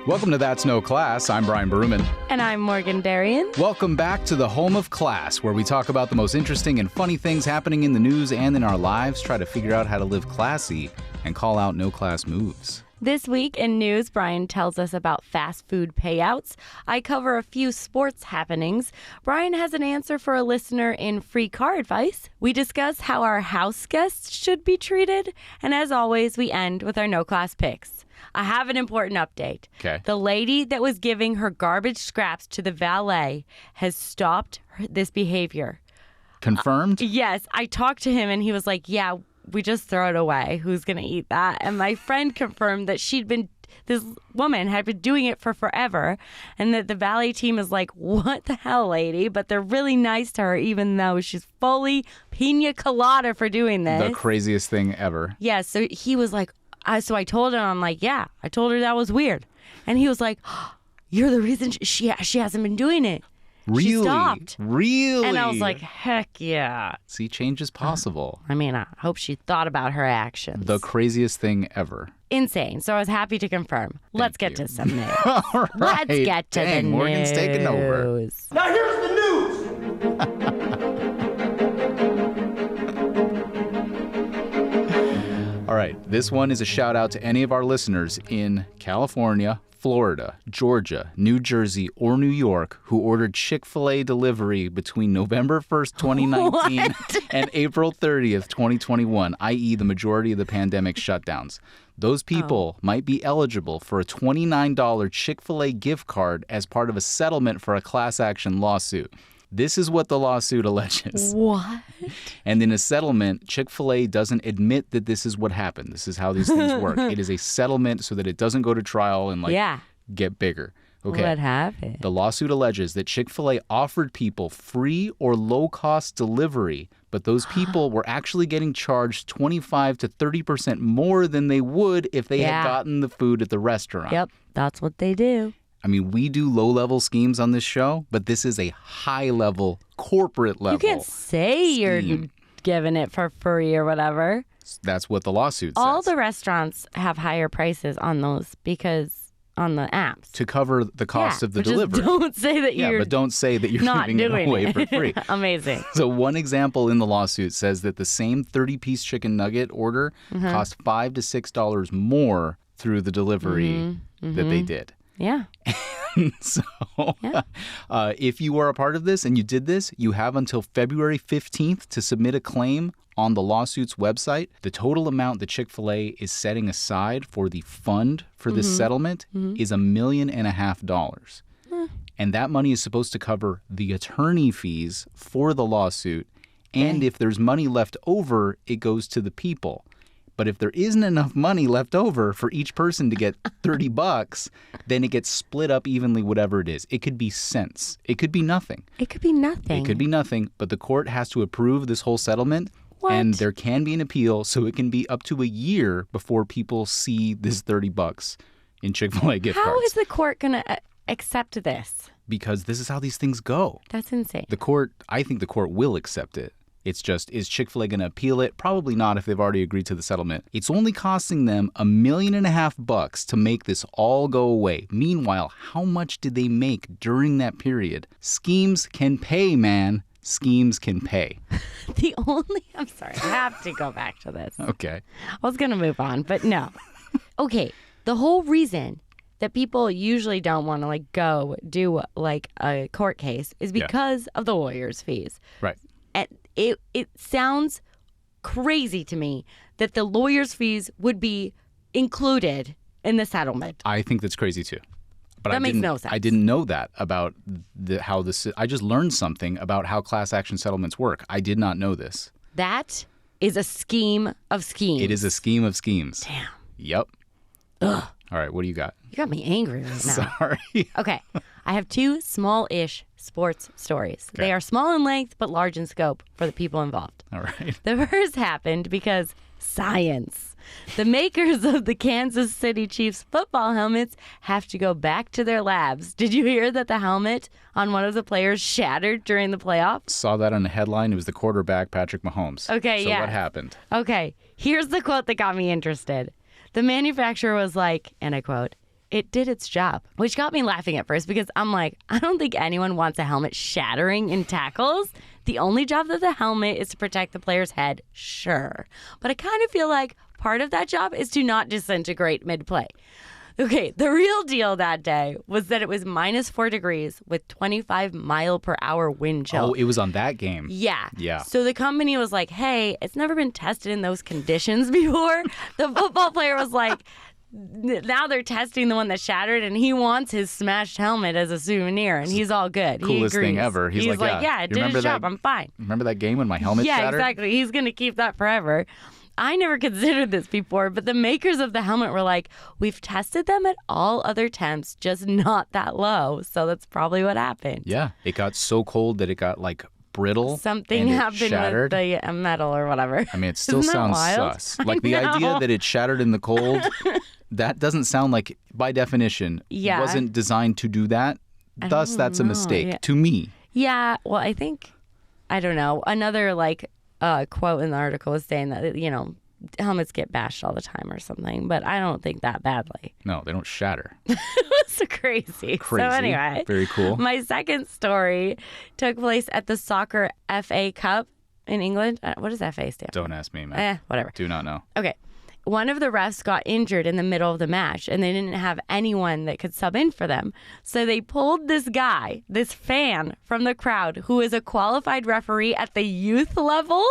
Welcome to That's No Class. I'm Brian Berumen. And I'm Morgan Darian. Welcome back to the home of class, where we talk about the most interesting and funny things happening in the news and in our lives, try to figure out how to live classy, and call out no-class moves. This week in news, Brian tells us about fast food payouts. I cover a few sports happenings. Brian has an answer for a listener in free car advice. We discuss how our house guests should be treated. And as always, we end with our no-class picks. I have an important update. Okay. The lady that was giving her garbage scraps to the valet has stopped this behavior. Confirmed? Yes. I talked to him and he was like, yeah, we just throw it away. Who's going to eat that? And my friend confirmed that this woman had been doing it for forever, and that the valet team is like, what the hell, lady? But they're really nice to her, even though she's fully pina colada for doing this. The craziest thing ever. Yeah, so he was like, so I told him, I'm like, yeah, I told her that was weird. And he was like, you're the reason she hasn't been doing it. Really? She stopped. Really? And I was like, heck yeah. See, change is possible. I mean, I hope she thought about her actions. The craziest thing ever. Insane. So I was happy to confirm. Let's get to some news. All right. Let's get to the news. Morgan's taking over. Now here's the news. All right. This one is a shout out to any of our listeners in California, Florida, Georgia, New Jersey, or New York who ordered Chick-fil-A delivery between November 1st, 2019 and April 30th, 2021, i.e. the majority of the pandemic shutdowns. Those people might be eligible for a $29 Chick-fil-A gift card as part of a settlement for a class action lawsuit. This is what the lawsuit alleges. What? And in a settlement, Chick-fil-A doesn't admit that this is what happened. This is how these things work. It is a settlement so that it doesn't go to trial and get bigger. Okay. What happened? The lawsuit alleges that Chick-fil-A offered people free or low-cost delivery, but those people were actually getting charged 25 to 30% more than they would if they had gotten the food at the restaurant. Yep, that's what they do. I mean, we do low-level schemes on this show, but this is a high-level, corporate level. You can't say you're giving it for free or whatever. That's what the lawsuit says. All the restaurants have higher prices on those because on the apps. To cover the cost of the but just delivery. don't say that you're but don't say that you're not giving it doing away for free. Amazing. So one example in the lawsuit says that the same 30-piece chicken nugget order cost $5 to $6 more through the delivery that they did. Yeah. So if you are a part of this and you did this, you have until February 15th to submit a claim on the lawsuit's website. The total amount that Chick-fil-A is setting aside for the fund for this settlement is $1.5 million. And that money is supposed to cover the attorney fees for the lawsuit. And if there's money left over, it goes to the people. But if there isn't enough money left over for each person to get $30, then it gets split up evenly, whatever it is. It could be cents. It could be nothing. It could be nothing. It could be nothing, but the court has to approve this whole settlement. What? And there can be an appeal, so it can be up to a year before people see this $30 in Chick-fil-A gift cards. How is the court going to accept this? Because this is how these things go. That's insane. I think the court will accept it. It's just, is Chick-fil-A going to appeal it? Probably not if they've already agreed to the settlement. It's only costing them $1.5 million to make this all go away. Meanwhile, how much did they make during that period? Schemes can pay, man. Schemes can pay. I'm sorry, I have to go back to this. Okay. I was going to move on, but no. Okay, the whole reason that people usually don't want to go do a court case is because of the lawyer's fees. Right. And it sounds crazy to me that the lawyer's fees would be included in the settlement. I think that's crazy too. But that makes no sense. I didn't know that about how this. I just learned something about how class action settlements work. I did not know this. That is a scheme of schemes. It is a scheme of schemes. Damn. Yep. Ugh. All right, what do you got? You got me angry right now. Sorry. Okay. I have two small-ish sports stories. Okay. They are small in length, but large in scope for the people involved. All right. The first happened because science. The makers of the Kansas City Chiefs football helmets have to go back to their labs. Did you hear that the helmet on one of the players shattered during the playoffs? Saw that on the headline. It was the quarterback, Patrick Mahomes. Okay, so yeah. what happened? Okay, here's the quote that got me interested. The manufacturer was like, and I quote, it did its job, which got me laughing at first because I'm like, I don't think anyone wants a helmet shattering in tackles. The only job of the helmet is to protect the player's head, sure. But I kind of feel like part of that job is to not disintegrate mid-play. Okay, the real deal that day was that it was -4 degrees with 25-mile-per-hour wind chill. Oh, it was on that game. Yeah. Yeah. So the company was like, hey, it's never been tested in those conditions before. The football player was like, now they're testing the one that shattered, and he wants his smashed helmet as a souvenir, and he's all good. Coolest he agrees. thing ever. He's like, yeah, it did his job. I'm fine. Remember that game when my helmet shattered? Yeah, exactly. He's going to keep that forever. I never considered this before, but the makers of the helmet were like, we've tested them at all other temps, just not that low. So that's probably what happened. Yeah. It got so cold that it got like brittle. Something happened shattered. with the metal or whatever. I mean, it still sounds sus. Like the idea that it shattered in the cold, that doesn't sound like, by definition, wasn't designed to do that. Thus, that's a mistake to me. Yeah. Well, I don't know. Another quote in the article was saying that, helmets get bashed all the time or something, but I don't think that badly. No, they don't shatter. It's crazy. So anyway. Very cool. My second story took place at the soccer FA Cup in England. What does FA stand for? Don't ask me, man. Whatever. Do not know. Okay. One of the refs got injured in the middle of the match, and they didn't have anyone that could sub in for them. So they pulled this guy, this fan from the crowd, who is a qualified referee at the youth level.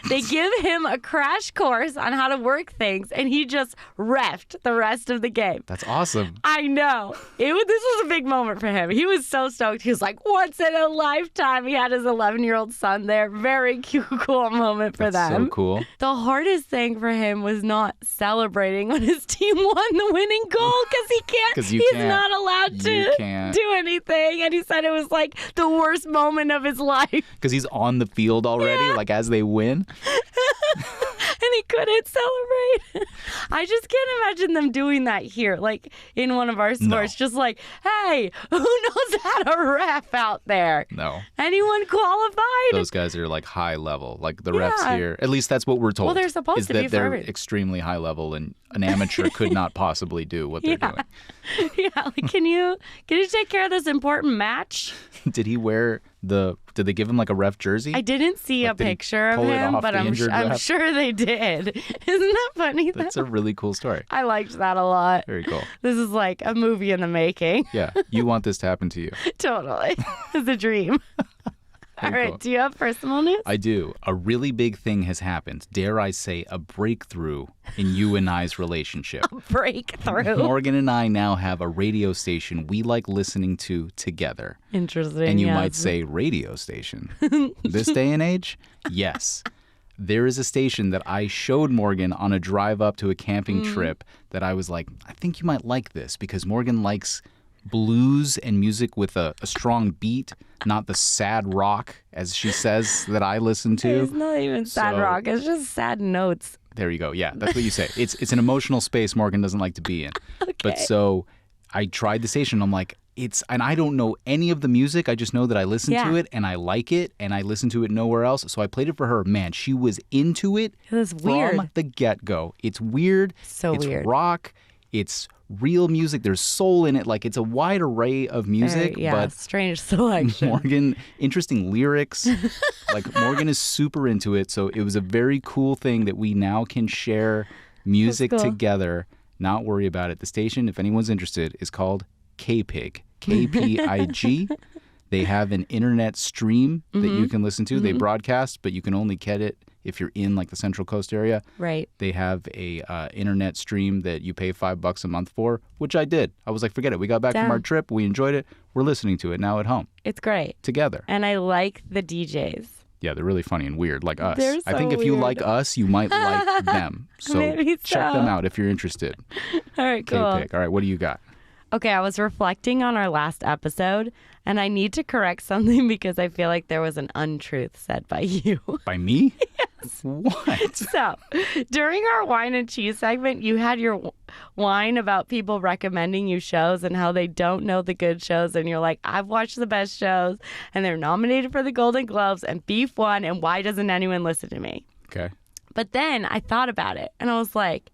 They give him a crash course on how to work things, and he just reffed the rest of the game. That's awesome. I know. This was a big moment for him. He was so stoked. He was like, once in a lifetime. He had his 11-year-old son there. Very cute, cool moment for them. So cool. The hardest thing for him was not celebrating when his team won the winning goal because he can't. He's not allowed to do anything. And he said it was like the worst moment of his life. Because he's on the field already, like as they win. And he couldn't celebrate. I just can't imagine them doing that here, like in one of our sports. No. Just like, hey, who knows how to ref out there? No. Anyone qualified? Those guys are like high level. Like the refs here, at least that's what we're told. Well, they're supposed to be. They're extremely high level, and an amateur could not possibly do what they're doing. Yeah, like can you take care of this important match? Did they give him like a ref jersey? I didn't see a picture of him, but I'm sure they did. Isn't that funny? That's a really cool story. I liked that a lot. Very cool. This is like a movie in the making. Yeah, you want this to happen to you. Totally. It's a dream. All right, cool. Do you have personal news? I do. A really big thing has happened. Dare I say, a breakthrough in you and I's relationship. A breakthrough? Morgan and I now have a radio station we like listening to together. Interesting. And you might say, radio station. This day and age? Yes. There is a station that I showed Morgan on a drive up to a camping trip that I was like, I think you might like this because Morgan likes blues and music with a strong beat, not the sad rock, as she says, that I listen to. It's not even sad rock. It's just sad notes. There you go. Yeah, that's what you say. It's an emotional space Morgan doesn't like to be in. Okay. But so I tried the station. I'm like, and I don't know any of the music. I just know that I listen to it and I like it and I listen to it nowhere else. So I played it for her. Man, she was into it. It was weird. From the get-go. It's weird. Weird. It's rock. It's real music. There's soul in it. Like, it's a wide array of music. But strange selection. Morgan, interesting lyrics. Like, Morgan is super into it. So it was a very cool thing that we now can share music together, not worry about it. The station, if anyone's interested, is called KPIG. KPIG. They have an internet stream that you can listen to. They broadcast, but you can only get it if you're in like the Central Coast area. Right. They have a internet stream that you pay $5 a month for, which I did. I was like, forget it. We got back from our trip. We enjoyed it. We're listening to it now at home. It's great. Together. And I like the DJs. Yeah, they're really funny and weird, like us. They're so I think if you weird. like us, you might like them. So check them out if you're interested. All right, cool. KPIG. All right, what do you got? Okay, I was reflecting on our last episode, and I need to correct something because I feel like there was an untruth said by you. By me? Yes. What? So, during our wine and cheese segment, you had your whine about people recommending you shows and how they don't know the good shows, and you're like, I've watched the best shows, and they're nominated for the Golden Globes, and Beef won, and why doesn't anyone listen to me? Okay. But then I thought about it, and I was like,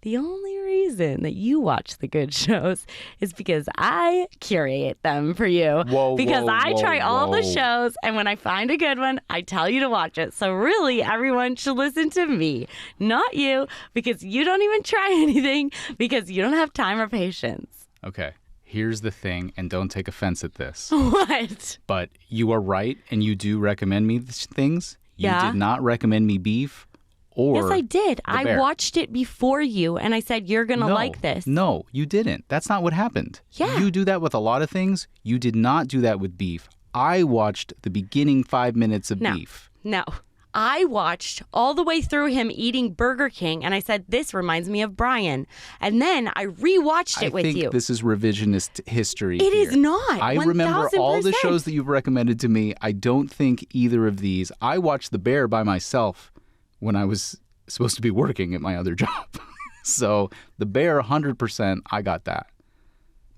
The only reason that you watch the good shows is because I curate them for you. Because I try all the shows, and when I find a good one, I tell you to watch it. So really, everyone should listen to me, not you, because you don't even try anything because you don't have time or patience. Okay. Here's the thing, and don't take offense at this. What? But you are right, and you do recommend me things. You did not recommend me beef or Yes, I did. the bear. I watched it before you, and I said, you're going to like this. No, you didn't. That's not what happened. Yeah. You do that with a lot of things. You did not do that with beef. I watched the beginning 5 minutes of beef. No. I watched all the way through him eating Burger King, and I said, this reminds me of Brian. And then I rewatched it with you. I think this is revisionist history. It is not. I remember all the shows that you've recommended to me. I don't think either of these. I watched The Bear by myself when I was supposed to be working at my other job. So The Bear, 100%, I got that.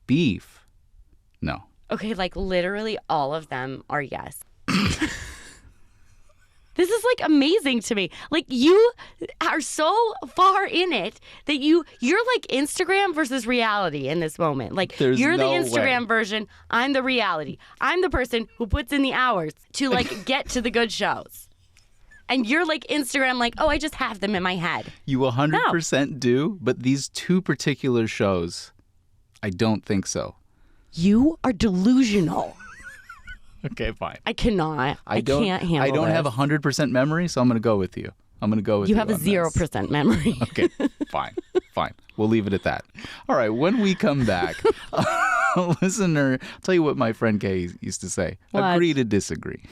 Beef, no. Okay, like literally all of them are yes. This is like amazing to me. Like you are so far in it that you're like Instagram versus reality in this moment. Like you're the Instagram version. I'm the reality. I'm the person who puts in the hours to like get to the good shows. And you're like Instagram, like, oh, I just have them in my head. You 100% do, but these two particular shows, I don't think so. You are delusional. Okay, fine. I cannot. I can't handle I don't this. have 100% memory, so I'm going to go with you. I'm going to go with you. You have a 0% memory. Okay, fine. We'll leave it at that. All right, when we come back, listener, I'll tell you what my friend Kay used to say. What? Agree to disagree.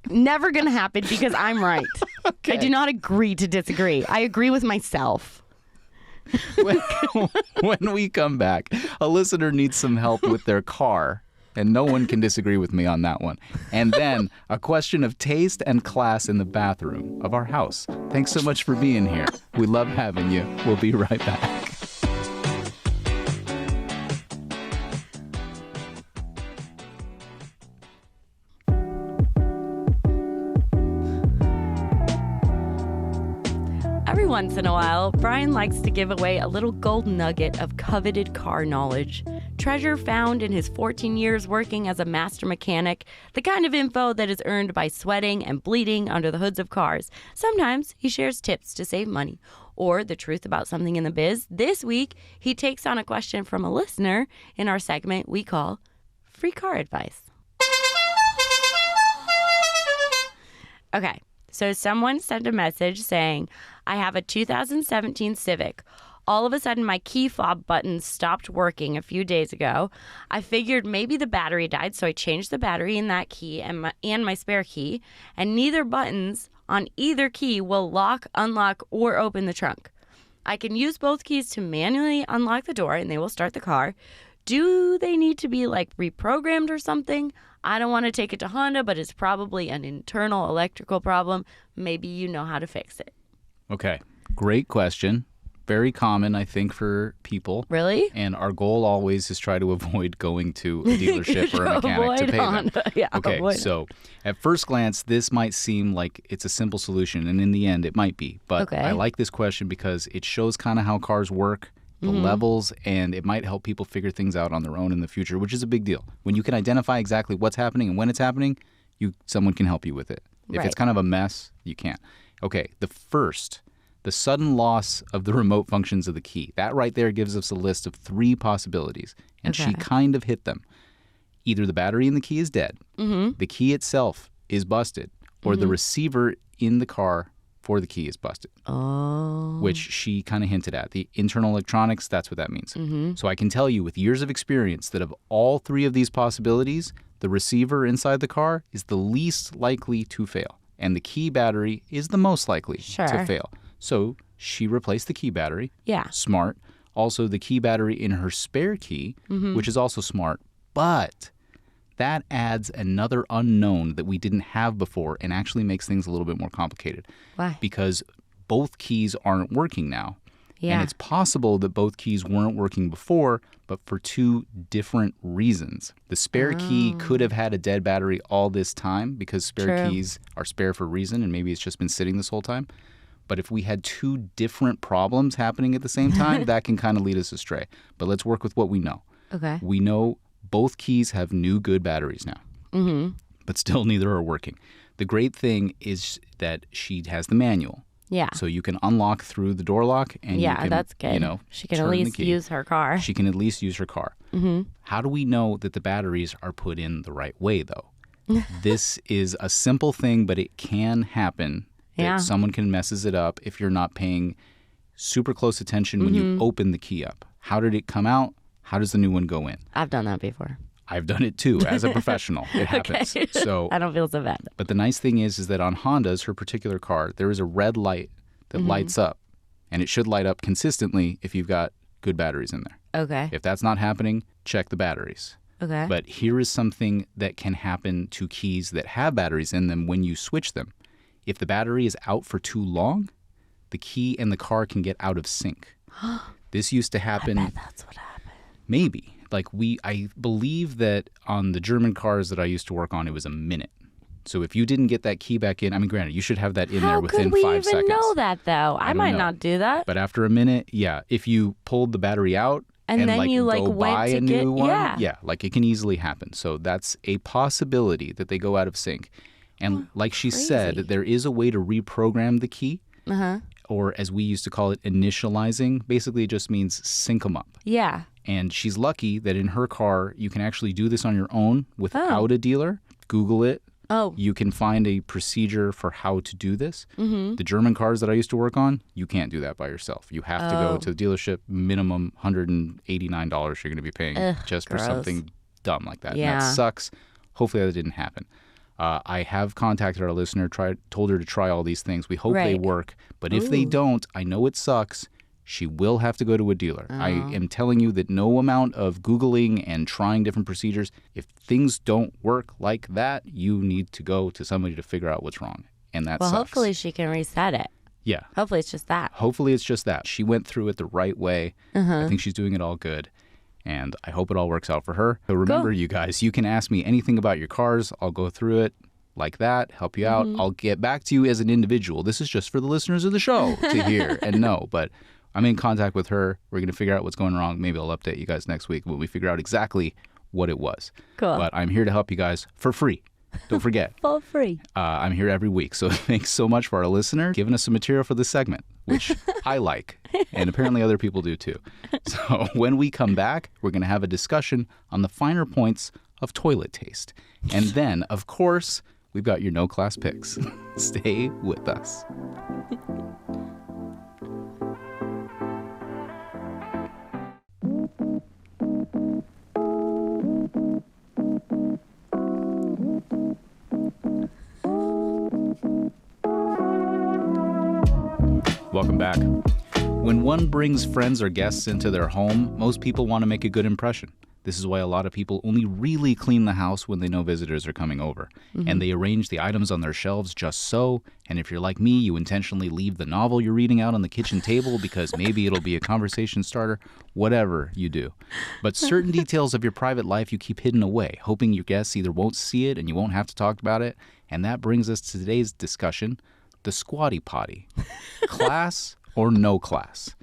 Never going to happen because I'm right. Okay. I do not agree to disagree. I agree with myself. When we come back, a listener needs some help with their car. And no one can disagree with me on that one. And then a question of taste and class in the bathroom of our house. Thanks so much for being here. We love having you. We'll be right back. Every once in a while, Brian likes to give away a little gold nugget of coveted car knowledge. Treasure found in his 14 years working as a master mechanic, the kind of info that is earned by sweating and bleeding under the hoods of cars. Sometimes he shares tips to save money or the truth about something in the biz. This week, he takes on a question from a listener in our segment we call Free Car Advice. Okay, so someone sent a message saying, I have a 2017 Civic. All of a sudden, my key fob button stopped working a few days ago. I figured maybe the battery died, so I changed the battery in that key and my spare key, and neither buttons on either key will lock, unlock, or open the trunk. I can use both keys to manually unlock the door, and they will start the car. Do they need to be, like, reprogrammed or something? I don't want to take it to Honda, but it's probably an internal electrical problem. Maybe you know how to fix it. Okay, great question. Very common, I think, for people. Really? And our goal always is try to avoid going to a dealership or a mechanic to pay them. Yeah, okay, so at first glance, this might seem like it's a simple solution, and in the end, it might be. But I like this question because it shows kind of how cars work, the levels, and it might help people figure things out on their own in the future, which is a big deal. When you can identify exactly what's happening and when it's happening, someone can help you with it. If it's kind of a mess, you can't. Okay, the sudden loss of the remote functions of the key. That right there gives us a list of 3 possibilities, and she kind of hit them. Either the battery in the key is dead, the key itself is busted, or the receiver in the car for the key is busted, which she kind of hinted at. The internal electronics, that's what that means. So I can tell you with years of experience that of all 3 of these possibilities, the receiver inside the car is the least likely to fail, and the key battery is the most likely to fail. So she replaced the key battery. Yeah. Smart. Also, the key battery in her spare key, which is also smart. But that adds another unknown that we didn't have before and actually makes things a little bit more complicated. Why? Because both keys aren't working now. Yeah. And it's possible that both keys weren't working before, but for 2 different reasons. The spare key could have had a dead battery all this time because spare keys are spare for a reason, and maybe it's just been sitting this whole time. But if we had two different problems happening at the same time, that can kind of lead us astray. But let's work with what we know. Okay. We know both keys have new good batteries now. Mm-hmm. But still neither are working. The great thing is that she has the manual. Yeah. So you can unlock through the door lock and you can, that's good. She can at least use her car. She can at least use her car. Mm-hmm. How do we know that the batteries are put in the right way, though? This is a simple thing, but it can happen that someone can messes it up if you're not paying super close attention when you open the key up. How did it come out? How does the new one go in? I've done that before. I've done it too, as a professional. It happens. Okay. So I don't feel so bad. But the nice thing is that on Honda's, her particular car, there is a red light that lights up. And it should light up consistently if you've got good batteries in there. Okay. If that's not happening, check the batteries. Okay. But here is something that can happen to keys that have batteries in them when you switch them. If the battery is out for too long, the key and the car can get out of sync. This used to happen. I bet that's what happened. Maybe. I believe that on the German cars that I used to work on, it was a minute. So if you didn't get that key back in, I mean, granted, you should have that in there within 5 seconds. How could we even know that, though? I might not do that. But after a minute, if you pulled the battery out and then you go went buy to a new one, it can easily happen. So that's a possibility that they go out of sync. And like she said, there is a way to reprogram the key, or as we used to call it, initializing. Basically, it just means sync them up. Yeah. And she's lucky that in her car, you can actually do this on your own without a dealer. Google it. Oh. You can find a procedure for how to do this. Mm-hmm. The German cars that I used to work on, you can't do that by yourself. You have to go to the dealership, minimum $189 you're going to be paying for something dumb like that. Yeah. And that sucks. Hopefully that didn't happen. I have contacted our listener, told her to try all these things. We hope they work. But if they don't, I know it sucks. She will have to go to a dealer. I am telling you that no amount of Googling and trying different procedures, if things don't work like that, you need to go to somebody to figure out what's wrong. And that sucks. Well, hopefully she can reset it. Yeah. Hopefully it's just that. Hopefully it's just that. She went through it the right way. I think she's doing it all good. And I hope it all works out for her. So remember, you guys, you can ask me anything about your cars. I'll go through it like that, help you out. I'll get back to you as an individual. This is just for the listeners of the show to hear and know. But I'm in contact with her. We're going to figure out what's going wrong. Maybe I'll update you guys next week when we figure out exactly what it was. Cool. But I'm here to help you guys for free. Don't forget. For free. I'm here every week. So thanks so much for our listener giving us some material for this segment, which I like. And apparently other people do too. So when we come back, we're going to have a discussion on the finer points of toilet taste. And then, of course, we've got your no-class picks. Stay with us. Welcome back. When one brings friends or guests into their home, most people want to make a good impression. This is why a lot of people only really clean the house when they know visitors are coming over. And they arrange the items on their shelves just so. And if you're like me, you intentionally leave the novel you're reading out on the kitchen table because maybe it'll be a conversation starter. Whatever you do. But certain details of your private life you keep hidden away, hoping your guests either won't see it and you won't have to talk about it. And that brings us to today's discussion, the Squatty Potty. Class or no class?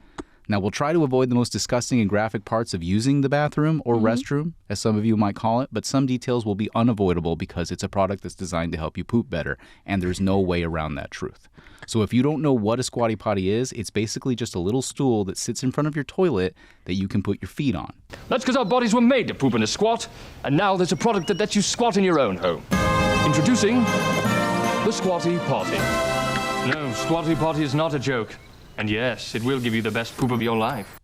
Now, we'll try to avoid the most disgusting and graphic parts of using the bathroom or restroom, as some of you might call it, but some details will be unavoidable because it's a product that's designed to help you poop better, and there's no way around that truth. So if you don't know what a Squatty Potty is, it's basically just a little stool that sits in front of your toilet that you can put your feet on. That's because our bodies were made to poop in a squat, and now there's a product that lets you squat in your own home. Introducing the Squatty Potty. No, Squatty Potty is not a joke. And yes, it will give you the best poop of your life.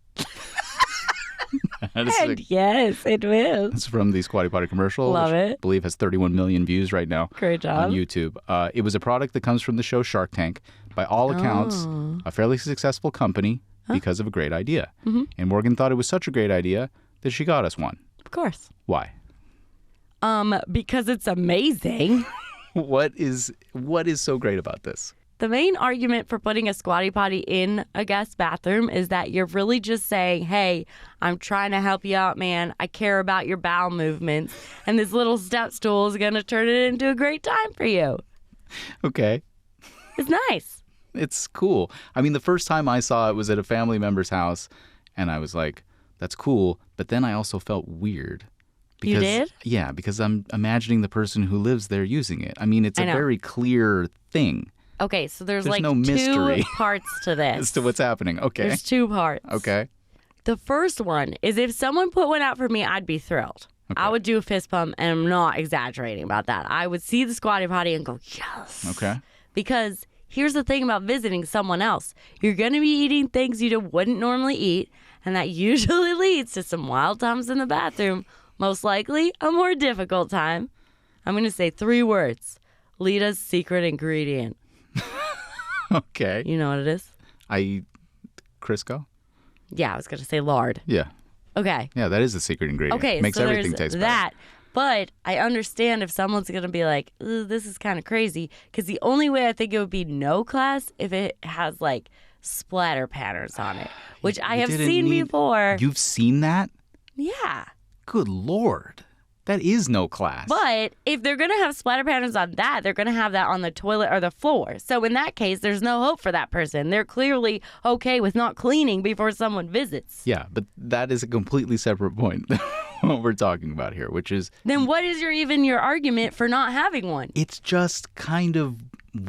Yes, it will. It's from the Squatty Potty commercial. Love which it. I believe has 31 million views right now. Great job. On YouTube. It was a product that comes from the show Shark Tank. By all accounts, a fairly successful company because of a great idea. And Morgan thought it was such a great idea that she got us one. Of course. Why? Because it's amazing. What is so great about this? The main argument for putting a Squatty Potty in a guest bathroom is that you're really just saying, hey, I'm trying to help you out, man. I care about your bowel movements. And this little step stool is going to turn it into a great time for you. Okay. It's nice. It's cool. I mean, the first time I saw it was at a family member's house, and I was like, that's cool. But then I also felt weird. Because, you did? Yeah, because I'm imagining the person who lives there using it. I mean, it's a very clear thing. Okay, so there's like no mystery two parts to this. as to what's happening. Okay. There's two parts. Okay. The first one is if someone put one out for me, I'd be thrilled. Okay. I would do a fist pump, and I'm not exaggerating about that. I would see the Squatty Potty and go, yes. Okay. Because here's the thing about visiting someone else. You're going to be eating things you wouldn't normally eat, and that usually leads to some wild times in the bathroom. Most likely, a more difficult time. I'm going to say 3 words. Lita's secret ingredient. Okay. You know what it is? Crisco? Yeah, I was going to say lard. Yeah. Okay. Yeah, that is the secret ingredient. Okay, Makes so everything there's taste that. But I understand if someone's going to be like, this is kind of crazy. Because the only way I think it would be no class if it has like splatter patterns on it, which I have seen before. You've seen that? Yeah. Good Lord. That is no class. But if they're going to have splatter patterns on that, they're going to have that on the toilet or the floor. So in that case, there's no hope for that person. They're clearly okay with not cleaning before someone visits. Yeah, but that is a completely separate point than what we're talking about here, which is... Then what is your argument for not having one? It's just kind of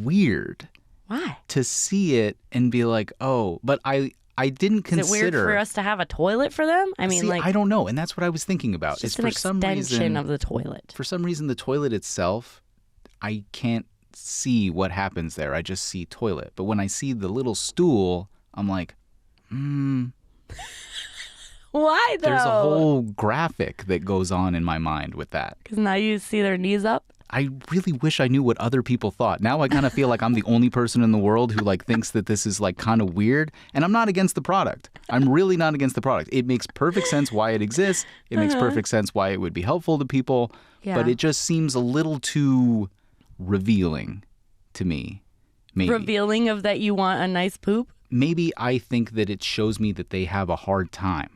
weird. Why? To see it and be like, oh, but I didn't consider... Is it weird for us to have a toilet for them? I mean, I don't know, and that's what I was thinking about. It's just an extension of the toilet. For some reason, the toilet itself, I can't see what happens there. I just see toilet. But when I see the little stool, I'm like, Why, though? There's a whole graphic that goes on in my mind with that. Because now you see their knees up? I really wish I knew what other people thought. Now I kind of feel like I'm the only person in the world who thinks that this is kind of weird. And I'm not against the product. I'm really not against the product. It makes perfect sense why it exists. It makes perfect sense why it would be helpful to people. Yeah. But it just seems a little too revealing to me. Maybe. Revealing of that you want a nice poop? Maybe I think that it shows me that they have a hard time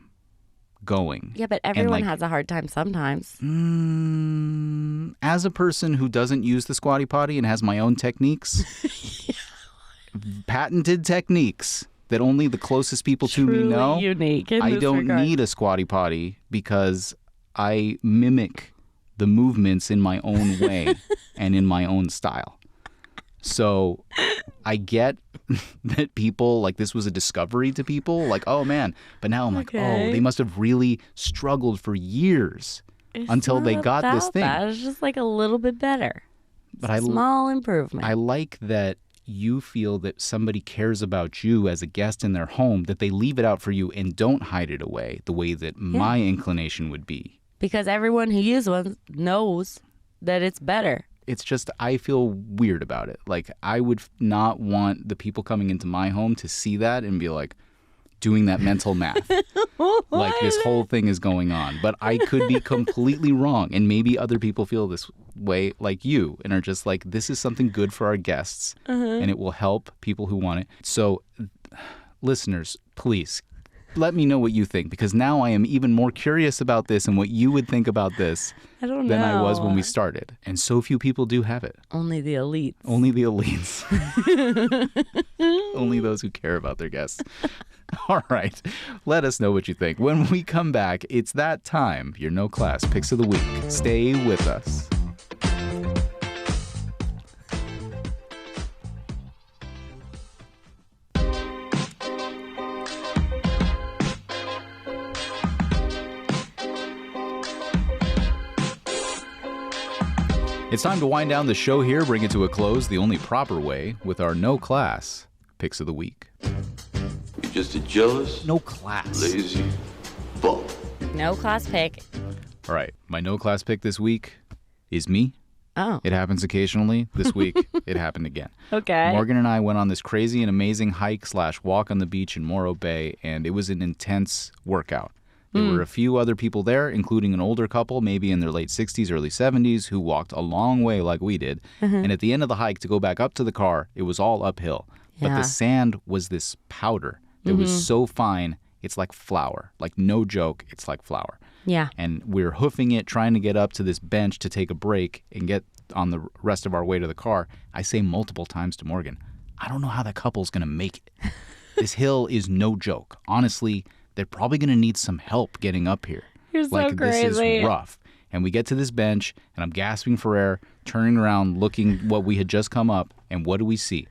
going. Yeah, but everyone has a hard time sometimes. As a person who doesn't use the Squatty Potty and has my own techniques, patented techniques that only the closest people to me know, unique I don't need a Squatty Potty because I mimic the movements in my own way and in my own style. So I get that people, this was a discovery to people, oh man, but now I'm oh, they must have really struggled for years until they got this thing. It's just a little bit better. But a small improvement. I like that you feel that somebody cares about you as a guest in their home, that they leave it out for you and don't hide it away the way that my inclination would be. Because everyone who uses one knows that it's better. It's just, I feel weird about it. I would not want the people coming into my home to see that and be doing that mental math. This whole thing is going on. But I could be completely wrong. And maybe other people feel this way like you and are just this is something good for our guests. And it will help people who want it. So, listeners, please let me know what you think, because now I am even more curious about this and what you would think about this than I was when we started. And so few people do have it. Only the elites. Only the elites. Only those who care about their guests. All right. Let us know what you think. When we come back, it's that time. Your No Class Picks of the Week. Stay with us. It's time to wind down the show here, bring it to a close the only proper way with our No Class Picks of the Week. You're just a jealous, no class, lazy bum. No class pick. All right, my no class pick this week is me. Oh. It happens occasionally. This week, it happened again. Okay. Morgan and I went on this crazy and amazing hike/walk on the beach in Morro Bay, and it was an intense workout. There were a few other people there, including an older couple, maybe in their late 60s, early 70s, who walked a long way like we did. And at the end of the hike, to go back up to the car, it was all uphill. But the sand was this powder that was so fine, it's like flour. No joke, it's like flour. Yeah. And we're hoofing it, trying to get up to this bench to take a break and get on the rest of our way to the car. I say multiple times to Morgan, I don't know how that couple's going to make it. This hill is no joke. Honestly, they're probably going to need some help getting up here. You're so crazy. This is rough. And we get to this bench, and I'm gasping for air, turning around, looking what we had just come up, and what do we see?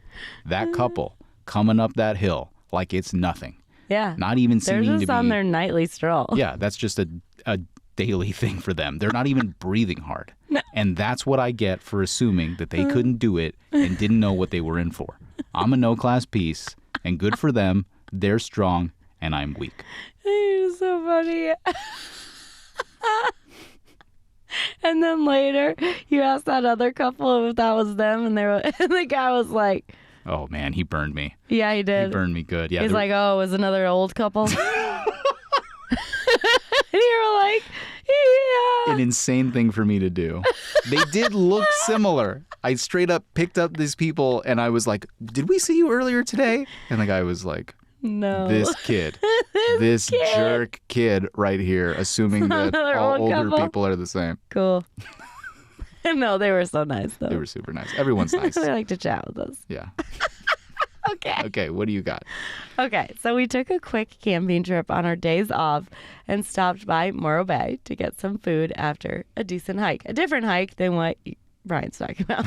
That couple coming up that hill like it's nothing. Yeah. Not even seeming to be... They're just on their nightly stroll. Yeah, that's just a daily thing for them. They're not even breathing hard. No. And that's what I get for assuming that they couldn't do it and didn't know what they were in for. I'm a no-class piece, and good for them. They're strong, and I'm weak. You're so funny. And then later, you asked that other couple if that was them, and the guy was like... Oh, man, he burned me. Yeah, he did. He burned me good. Yeah, He's like, oh, it was another old couple? And you were like, yeah. An insane thing for me to do. They did look similar. I straight up picked up these people, and I was like, did we see you earlier today? And the guy was like... No. This kid. this jerk kid right here, assuming that all older people are the same. Cool. No, they were so nice, though. They were super nice. Everyone's nice. They like to chat with us. Yeah. Okay. Okay, what do you got? Okay, so we took a quick camping trip on our days off and stopped by Morro Bay to get some food after a decent hike. A different hike than what Brian's talking about.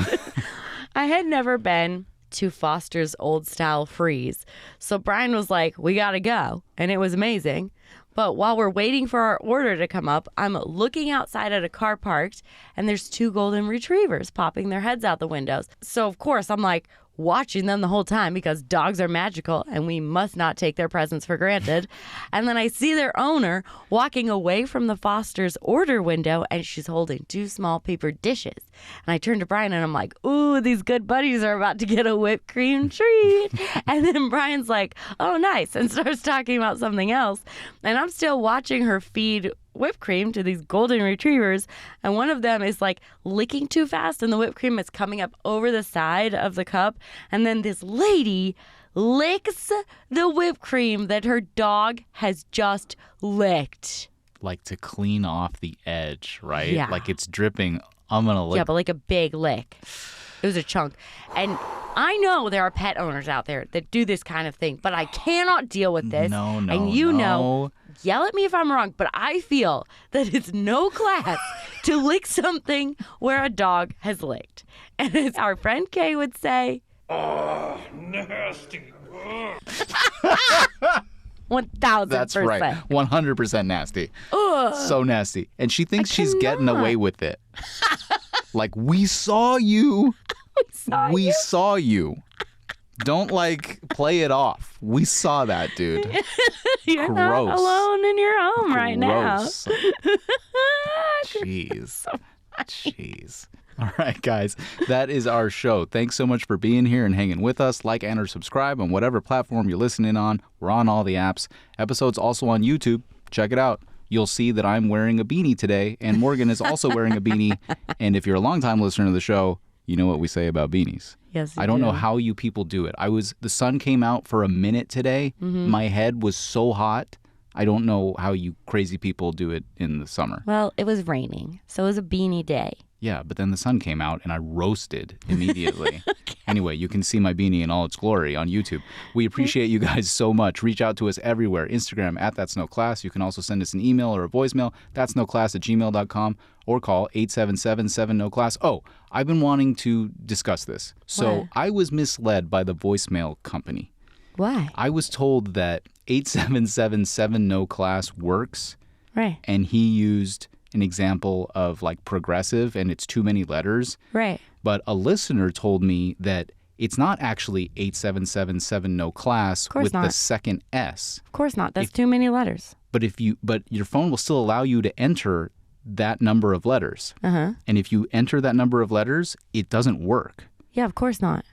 I had never been to Foster's Old Style Freeze. So Brian was like, we gotta go. And it was amazing. But while we're waiting for our order to come up, I'm looking outside at a car parked, and there's 2 golden retrievers popping their heads out the windows. So of course I'm like watching them the whole time because dogs are magical and we must not take their presence for granted. And then I see their owner walking away from the Foster's order window, and she's holding 2 small paper dishes. And I turn to Brian and I'm like, ooh, these good buddies are about to get a whipped cream treat. And then Brian's like, oh, nice, and starts talking about something else. And I'm still watching her feed whipped cream to these golden retrievers, and one of them is like licking too fast, and the whipped cream is coming up over the side of the cup, and then this lady licks the whipped cream that her dog has just licked. Like to clean off the edge, right? Yeah. Like it's dripping. I'm gonna lick. Yeah, but like a big lick. It was a chunk. And I know there are pet owners out there that do this kind of thing, but I cannot deal with this. No, and you know, yell at me if I'm wrong, but I feel that it's no class to lick something where a dog has licked. And as our friend Kay would say, oh, nasty. 1,000%. That's right. 100% nasty. Ugh. So nasty. And she thinks she's getting away with it. Like, we saw you. We saw you. Don't, like, play it off. We saw that, dude. You're Gross. not alone in your home right now. Jeez. Jeez. All right, guys, that is our show. Thanks so much for being here and hanging with us. Like and or subscribe on whatever platform you're listening on. We're on all the apps. Episodes also on YouTube. Check it out. You'll see that I'm wearing a beanie today, and Morgan is also wearing a beanie. And if you're a longtime listener to the show, you know what we say about beanies. Yes, I don't know how you people do it. The sun came out for a minute today. Mm-hmm. My head was so hot. I don't know how you crazy people do it in the summer. Well, it was raining, so it was a beanie day. Yeah, but then the sun came out and I roasted immediately. Okay. Anyway, you can see my beanie in all its glory on YouTube. We appreciate you guys so much. Reach out to us everywhere. Instagram @That'sNoClass. You can also send us an email or a voicemail, that'snoclass@gmail.com, or call 877-7-NO-CLASS. Oh, I've been wanting to discuss this. So what? I was misled by the voicemail company. Why? I was told that 877-7-NO-CLASS works. Right. And he used an example of like progressive and it's too many letters. Right. But a listener told me that it's not actually 877-7-NO-CLASS with not. the second S. Of course not. That's too many letters. But your phone will still allow you to enter that number of letters. Uh-huh. And if you enter that number of letters, it doesn't work. Yeah, of course not.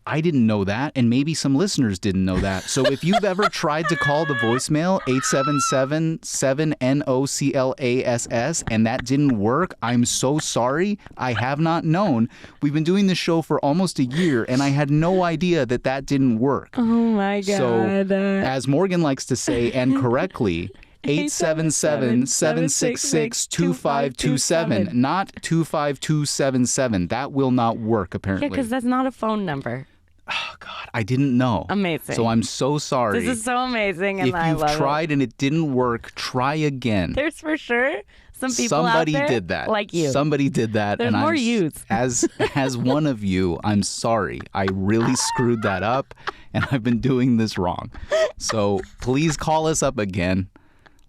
I didn't know that, and maybe some listeners didn't know that. So if you've ever tried to call the voicemail, 877-7-NOCLASS, and that didn't work, I'm so sorry. I have not known. We've been doing this show for almost a year, and I had no idea that didn't work. Oh, my God. So, as Morgan likes to say, and correctly, 877-766-2527, not 25277. That will not work, apparently. Yeah, because that's not a phone number. Oh, I didn't know. Amazing. So I'm so sorry. This is so amazing, and If I you've love tried and it didn't work, try again. There's for sure some people Somebody out there did that. like you. Somebody did that. There's and more I'm, yous. As one of you, I'm sorry. I really screwed that up, and I've been doing this wrong. So please call us up again.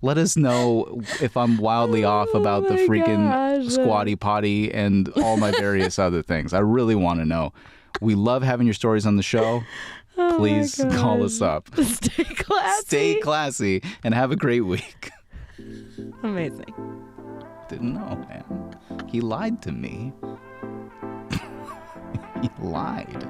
Let us know if I'm wildly off about the freaking Squatty Potty and all my various other things. I really want to know. We love having your stories on the show. Please call us up. Stay classy. Stay classy and have a great week. Amazing. Didn't know, man. He lied to me. He lied.